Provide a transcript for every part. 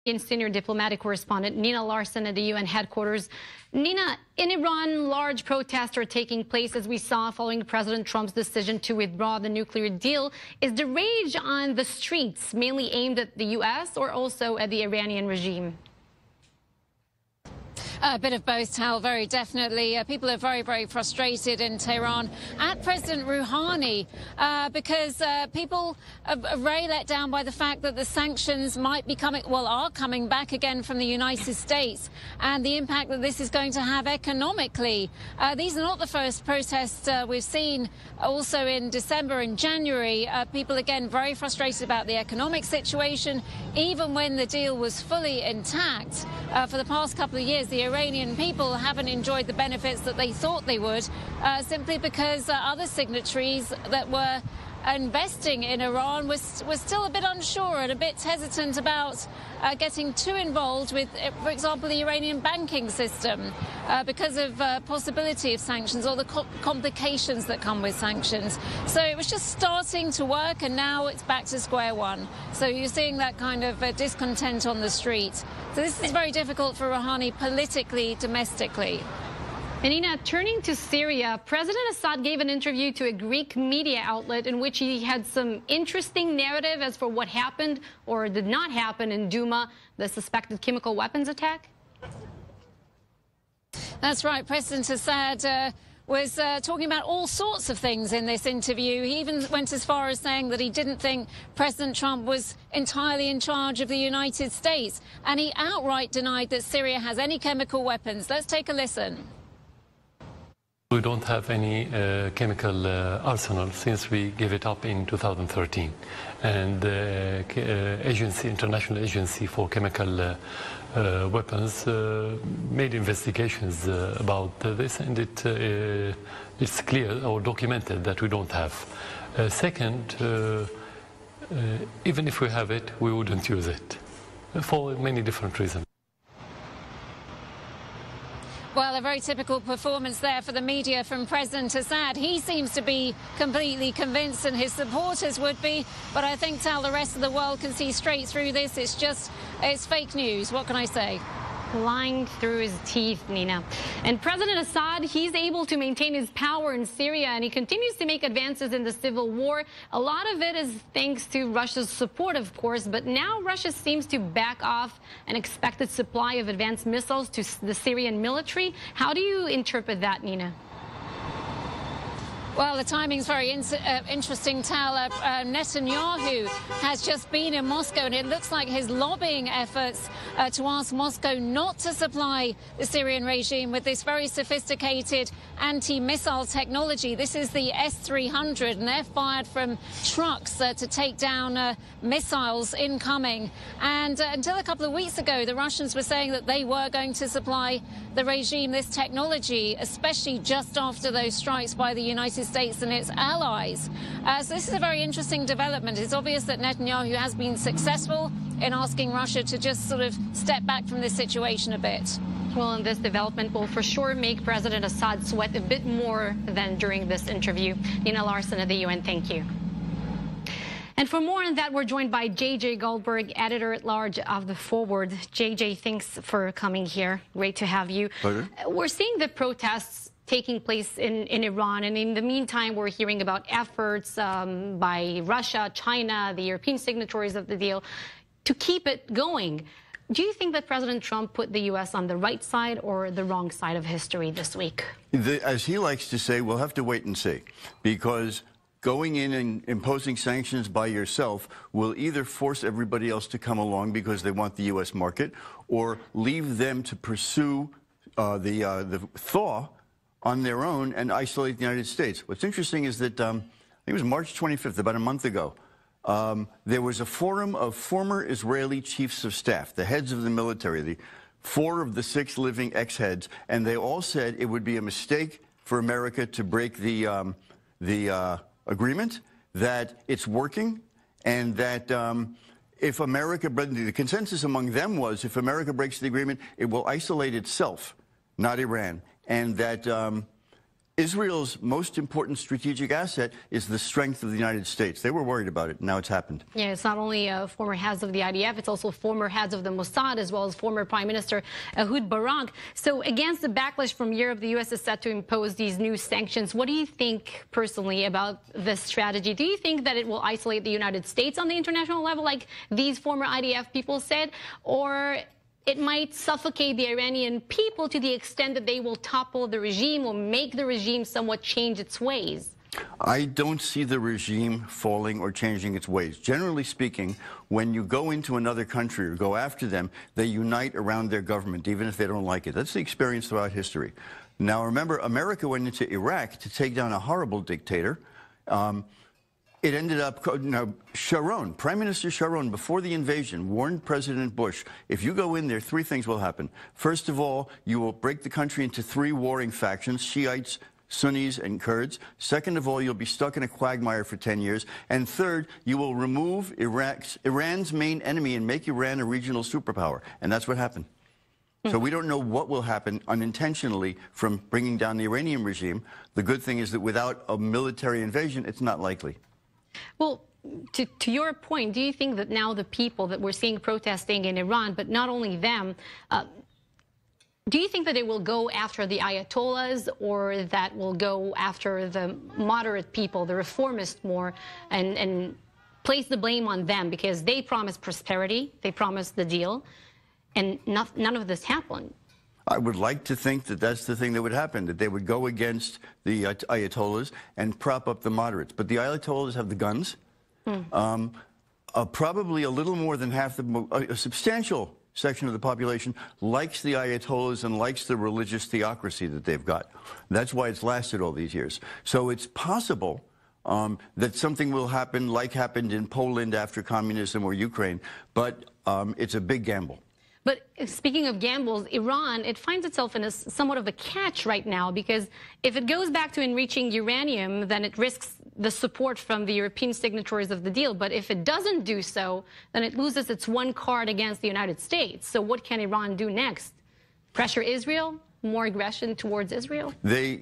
Senior diplomatic correspondent Nina Larson at the UN headquarters. Nina, in Iran, large protests are taking place, as we saw, following President Trump's decision to withdraw the nuclear deal. Is the rage on the streets mainly aimed at the U.S. or also at the Iranian regime? A bit of both, Tal, very definitely. People are very, very frustrated in Tehran at President Rouhani because people are very let down by the fact that the sanctions might be are coming back again from the United States, and the impact that this is going to have economically. These are not the first protests we've seen. Also in December and January, people again very frustrated about the economic situation, even when the deal was fully intact. For the past couple of years, the Iranian people haven't enjoyed the benefits that they thought they would, simply because other signatories that were investing in Iran was still a bit unsure and a bit hesitant about getting too involved with, for example, the Iranian banking system because of possibility of sanctions or the complications that come with sanctions. So it was just starting to work, and now it's back to square one. So you're seeing that kind of discontent on the street. So this is very difficult for Rouhani politically, domestically. Nina, turning to Syria, President Assad gave an interview to a Greek media outlet in which he had some interesting narrative as for what happened or did not happen in Duma, the suspected chemical weapons attack. That's right. President Assad was talking about all sorts of things in this interview. He even went as far as saying that he didn't think President Trump was entirely in charge of the United States. And he outright denied that Syria has any chemical weapons. Let's take a listen. We don't have any chemical arsenal since we gave it up in 2013. And the International Agency for Chemical Weapons made investigations about this, and it's clear or documented that we don't have. Second, even if we have it, we wouldn't use it for many different reasons. Well, a very typical performance there for the media from President Assad. He seems to be completely convinced, and his supporters would be. But I think, Tal, the rest of the world can see straight through this. It's fake news. What can I say? Lying through his teeth, Nina. And President Assad, he's able to maintain his power in Syria, and he continues to make advances in the civil war. A lot of it is thanks to Russia's support, of course, but now Russia seems to back off an expected supply of advanced missiles to the Syrian military. How do you interpret that, Nina? Well, the timing's very interesting, Tal. Netanyahu has just been in Moscow, and it looks like his lobbying efforts to ask Moscow not to supply the Syrian regime with this very sophisticated anti-missile technology. This is the S-300, and they're fired from trucks to take down missiles incoming. And until a couple of weeks ago, the Russians were saying that they were going to supply the regime this technology, especially just after those strikes by the United States and its allies. So this is a very interesting development. It's obvious that Netanyahu has been successful in asking Russia to just sort of step back from this situation a bit. Well, and this development will for sure make President Assad sweat a bit more than during this interview. Nina Larson of the UN, thank you. And for more on that, we're joined by J.J. Goldberg, editor-at-large of The Forward. J.J., thanks for coming here. Great to have you. Pleasure. We're seeing the protests taking place in Iran, and in the meantime, we're hearing about efforts by Russia, China, the European signatories of the deal to keep it going. Do you think that President Trump put the U.S. on the right side or the wrong side of history this week? As he likes to say, we'll have to wait and see, because going in and imposing sanctions by yourself will either force everybody else to come along because they want the U.S. market, or leave them to pursue the thaw on their own and isolate the United States. What's interesting is that, I think it was March 25th, about a month ago, there was a forum of former Israeli chiefs of staff, the heads of the military, the 4 of the 6 living ex-heads, and they all said it would be a mistake for America to break the agreement, that it's working, and that if America, the consensus among them was if America breaks the agreement, it will isolate itself, not Iran, and that Israel's most important strategic asset is the strength of the United States. They were worried about it. Now it's happened. Yeah, it's not only former heads of the IDF, it's also former heads of the Mossad, as well as former Prime Minister Ehud Barak. So against the backlash from Europe, the U.S. is set to impose these new sanctions. What do you think personally about this strategy? Do you think that it will isolate the United States on the international level, like these former IDF people said, or it might suffocate the Iranian people to the extent that they will topple the regime or make the regime somewhat change its ways? I don't see the regime falling or changing its ways. Generally speaking, when you go into another country or go after them, they unite around their government, even if they don't like it. That's the experience throughout history. Now, remember, America went into Iraq to take down a horrible dictator. It ended up, Sharon, Prime Minister Sharon, before the invasion, warned President Bush, if you go in there, three things will happen. First of all, you will break the country into three warring factions, Shiites, Sunnis, and Kurds. Second of all, you'll be stuck in a quagmire for 10 years. And third, you will remove Iran's main enemy and make Iran a regional superpower. And that's what happened. So we don't know what will happen unintentionally from bringing down the Iranian regime. The good thing is that without a military invasion, it's not likely. Well, to your point, do you think that now the people that we're seeing protesting in Iran, but not only them, do you think that it will go after the Ayatollahs or that will go after the moderate people, the reformists more, and place the blame on them because they promised prosperity, they promised the deal, and none of this happened? I would like to think that that's the thing that would happen, that they would go against the Ayatollahs and prop up the moderates. But the Ayatollahs have the guns. Probably a little more than half, a substantial section of the population likes the Ayatollahs and likes the religious theocracy that they've got. That's why it's lasted all these years. So it's possible that something will happen like happened in Poland after communism or Ukraine, but it's a big gamble. But speaking of gambles, Iran, it finds itself in somewhat of a catch right now because if it goes back to enriching uranium, then it risks the support from the European signatories of the deal. But if it doesn't do so, then it loses its one card against the United States. So what can Iran do next? Pressure Israel? More aggression towards Israel? The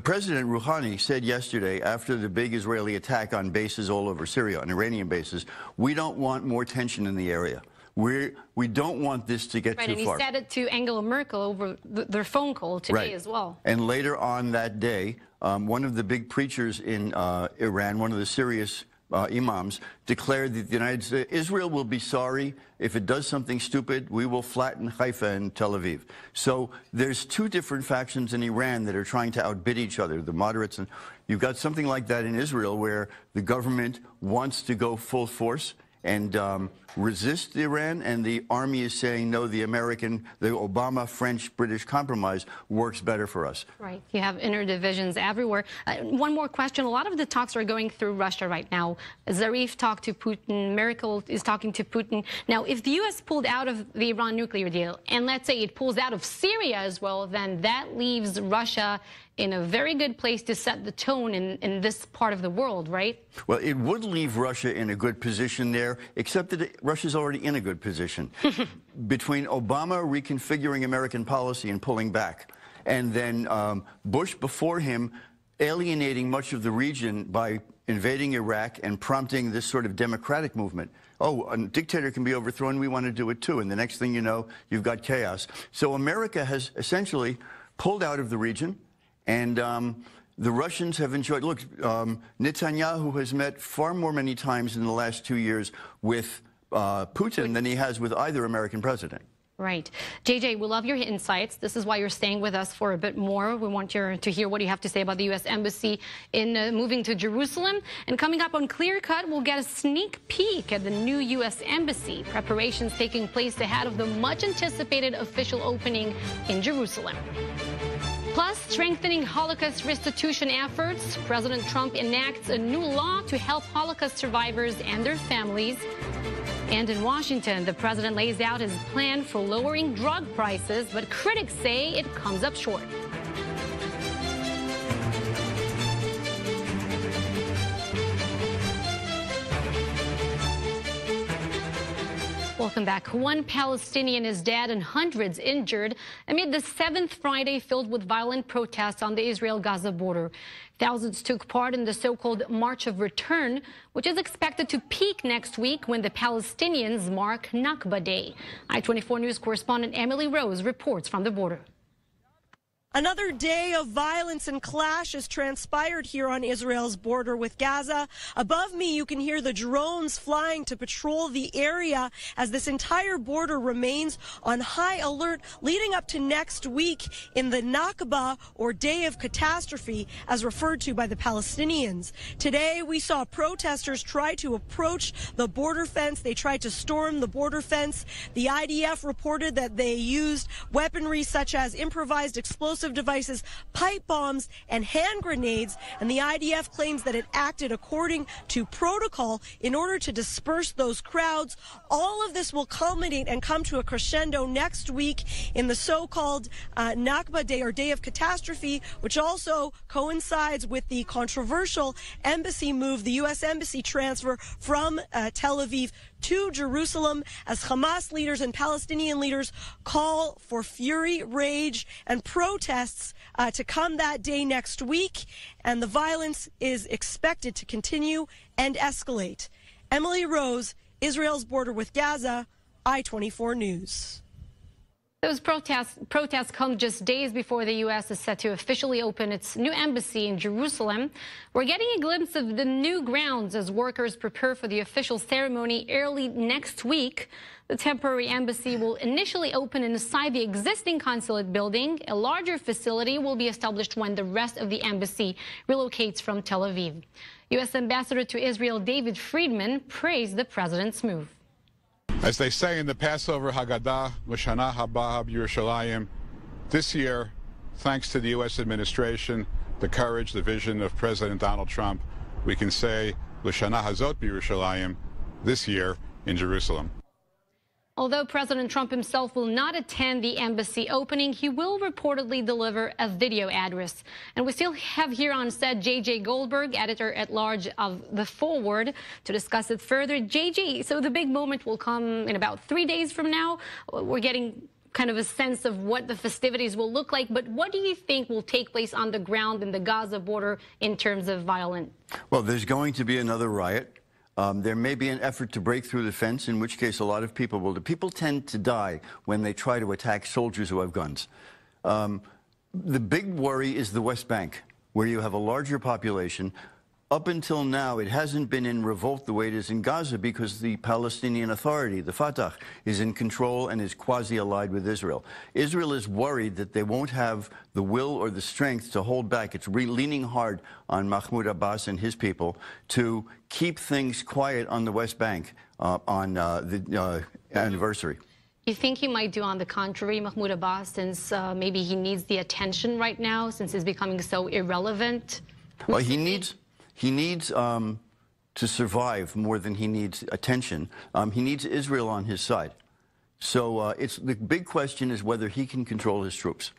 President Rouhani said yesterday, after the big Israeli attack on bases all over Syria, on Iranian bases, we don't want more tension in the area. We don't want this to get too far. And he said it to Angela Merkel over their phone call today as well. And later on that day, one of the big preachers in Iran, one of the serious imams, declared that the United States, Israel will be sorry if it does something stupid. We will flatten Haifa and Tel Aviv. So there's two different factions in Iran that are trying to outbid each other, the moderates. And you've got something like that in Israel where the government wants to go full force and resist Iran, and the army is saying, no, the Obama, French, British compromise works better for us. Right. You have inner divisions everywhere. One more question. A lot of the talks are going through Russia right now. Zarif talked to Putin. Merkel is talking to Putin. Now, if the U.S. pulled out of the Iran nuclear deal, and let's say it pulls out of Syria as well, then that leaves Russia in a very good place to set the tone in this part of the world, right? Well, it would leave Russia in a good position there, except that Russia's already in a good position. Between Obama reconfiguring American policy and pulling back, and then Bush before him alienating much of the region by invading Iraq and prompting this sort of democratic movement. Oh, a dictator can be overthrown, we want to do it too. And the next thing you know, you've got chaos. So America has essentially pulled out of the region. And the Russians have enjoyed, look, Netanyahu has met far many times in the last 2 years with Putin than he has with either American president. Right. JJ, we love your insights. This is why you're staying with us for a bit more. We want to hear what you have to say about the U.S. Embassy in moving to Jerusalem. And coming up on Clearcut, we'll get a sneak peek at the new U.S. Embassy. Preparations taking place ahead of the much-anticipated official opening in Jerusalem. Plus, strengthening Holocaust restitution efforts. President Trump enacts a new law to help Holocaust survivors and their families. And in Washington, the president lays out his plan for lowering drug prices, but critics say it comes up short. Welcome back. One Palestinian is dead and hundreds injured amid the seventh Friday filled with violent protests on the Israel-Gaza border. Thousands took part in the so-called March of Return, which is expected to peak next week when the Palestinians mark Nakba Day. I-24 News correspondent Emily Rose reports from the border. Another day of violence and clashes transpired here on Israel's border with Gaza. Above me, you can hear the drones flying to patrol the area as this entire border remains on high alert leading up to next week in the Nakba, or Day of Catastrophe, as referred to by the Palestinians. Today, we saw protesters try to approach the border fence. They tried to storm the border fence. The IDF reported that they used weaponry such as improvised explosive devices, pipe bombs, and hand grenades, and the IDF claims that it acted according to protocol in order to disperse those crowds. All of this will culminate and come to a crescendo next week in the so-called Nakba Day, or Day of Catastrophe, which also coincides with the controversial embassy move, the U.S. embassy transfer from Tel Aviv to Jerusalem, as Hamas leaders and Palestinian leaders call for fury, rage, and protests to come that day next week. And the violence is expected to continue and escalate. Emily Rose, Israel's border with Gaza, I-24 News. Those protests come just days before the U.S. is set to officially open its new embassy in Jerusalem. We're getting a glimpse of the new grounds as workers prepare for the official ceremony early next week. The temporary embassy will initially open inside the existing consulate building. A larger facility will be established when the rest of the embassy relocates from Tel Aviv. U.S. Ambassador to Israel David Friedman praised the president's move. As they say in the Passover Haggadah, L'Shana Haba Yerushalayim, this year, thanks to the U.S. administration, the courage, the vision of President Donald Trump, we can say L'Shana Hazot Yerushalayim, this year in Jerusalem. Although President Trump himself will not attend the embassy opening, he will reportedly deliver a video address. And we still have here on set J.J. Goldberg, editor-at-large of The Forward, to discuss it further. J.J., so the big moment will come in about 3 days from now. We're getting kind of a sense of what the festivities will look like. But what do you think will take place on the ground in the Gaza border in terms of violence? Well, there's going to be another riot. There may be an effort to break through the fence, in which case a lot of people will. People tend to die when they try to attack soldiers who have guns. The big worry is the West Bank, where you have a larger population. Up until now, it hasn't been in revolt the way it is in Gaza because the Palestinian Authority, the Fatah, is in control and is quasi-allied with Israel. Israel is worried that they won't have the will or the strength to hold back. It's leaning hard on Mahmoud Abbas and his people to keep things quiet on the West Bank on the anniversary. You think he might do on the contrary, Mahmoud Abbas, since maybe he needs the attention right now, since he's becoming so irrelevant? Well, he needs to survive more than he needs attention. He needs Israel on his side. So it's the big question is whether he can control his troops.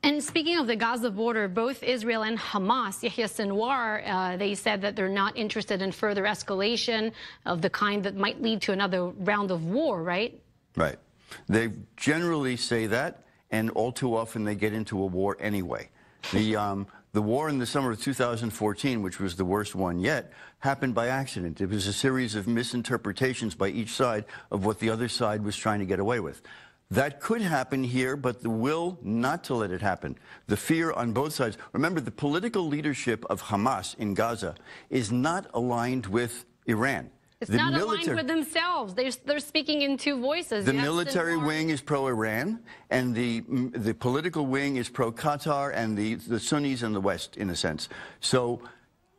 And speaking of the Gaza border, both Israel and Hamas, Yahya Sinwar, they said that they're not interested in further escalation of the kind that might lead to another round of war, right? Right. They generally say that, and all too often they get into a war anyway. The war in the summer of 2014, which was the worst one yet, happened by accident. It was a series of misinterpretations by each side of what the other side was trying to get away with. That could happen here, but the will not to let it happen, the fear on both sides. Remember, the political leadership of Hamas in Gaza is not aligned with Iran. It's not aligned with themselves. They're speaking in two voices. The military wing is pro-Iran, and the political wing is pro-Qatar, and the Sunnis and the West, in a sense. So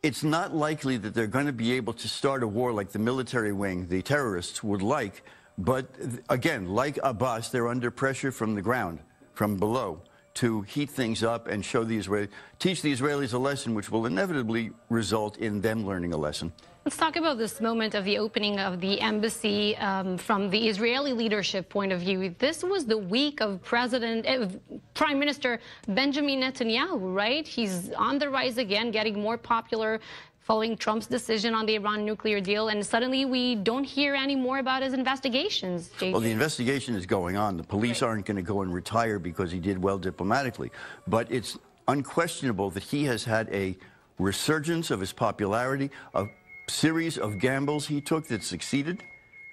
it's not likely that they're going to be able to start a war like the military wing, the terrorists, would like. But again, like Abbas, they're under pressure from the ground, from below, to heat things up and show teach the Israelis a lesson, which will inevitably result in them learning a lesson. Let's talk about this moment of the opening of the embassy from the Israeli leadership point of view. This was the week of Prime Minister Benjamin Netanyahu, right? He's on the rise again, getting more popular following Trump's decision on the Iran nuclear deal, and suddenly we don't hear any more about his investigations. JJ. Well, the investigation is going on. The police aren't going to go and retire because he did well diplomatically. But it's unquestionable that he has had a resurgence of his popularity, a series of gambles he took that succeeded.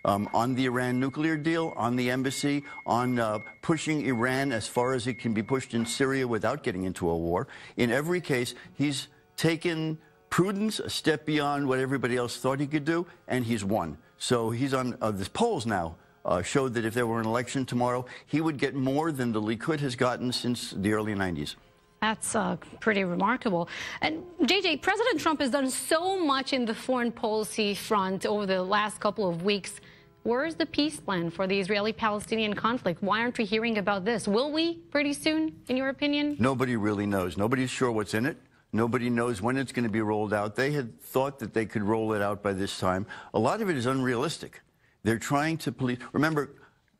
On the Iran nuclear deal, on the embassy, on pushing Iran as far as it can be pushed in Syria without getting into a war. In every case, he's taken prudence a step beyond what everybody else thought he could do, and he's won. So he's on the polls now showed that if there were an election tomorrow, he would get more than the Likud has gotten since the early 90s. That's pretty remarkable. And JJ, President Trump has done so much in the foreign policy front over the last couple of weeks. Where's the peace plan for the Israeli-Palestinian conflict? Why aren't we hearing about this? Will we pretty soon, in your opinion? Nobody really knows. Nobody's sure what's in it. Nobody knows when it's going to be rolled out. They had thought that they could roll it out by this time. A lot of it is unrealistic. They're trying to police. Remember,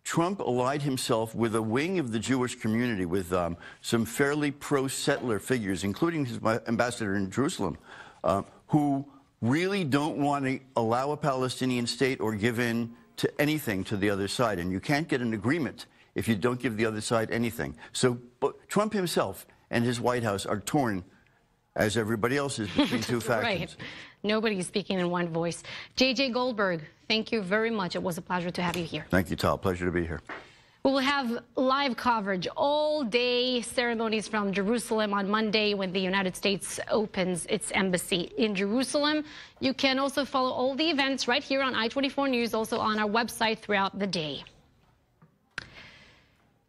Trump allied himself with a wing of the Jewish community, with some fairly pro-settler figures, including his ambassador in Jerusalem, who really don't want to allow a Palestinian state or give in to anything to the other side. And you can't get an agreement if you don't give the other side anything. So Trump himself and his White House are torn, as everybody else is, between two factions. Right. Nobody's speaking in one voice. J.J. Goldberg, thank you very much. It was a pleasure to have you here. Thank you, Tal. Pleasure to be here. We will have live coverage all day, ceremonies from Jerusalem on Monday when the United States opens its embassy in Jerusalem. You can also follow all the events right here on I-24 News, also on our website throughout the day.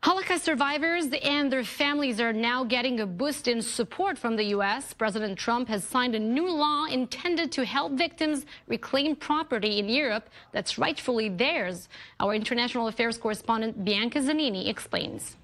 Holocaust survivors and their families are now getting a boost in support from the U.S. President Trump has signed a new law intended to help victims reclaim property in Europe that's rightfully theirs. Our international affairs correspondent Bianca Zanini explains.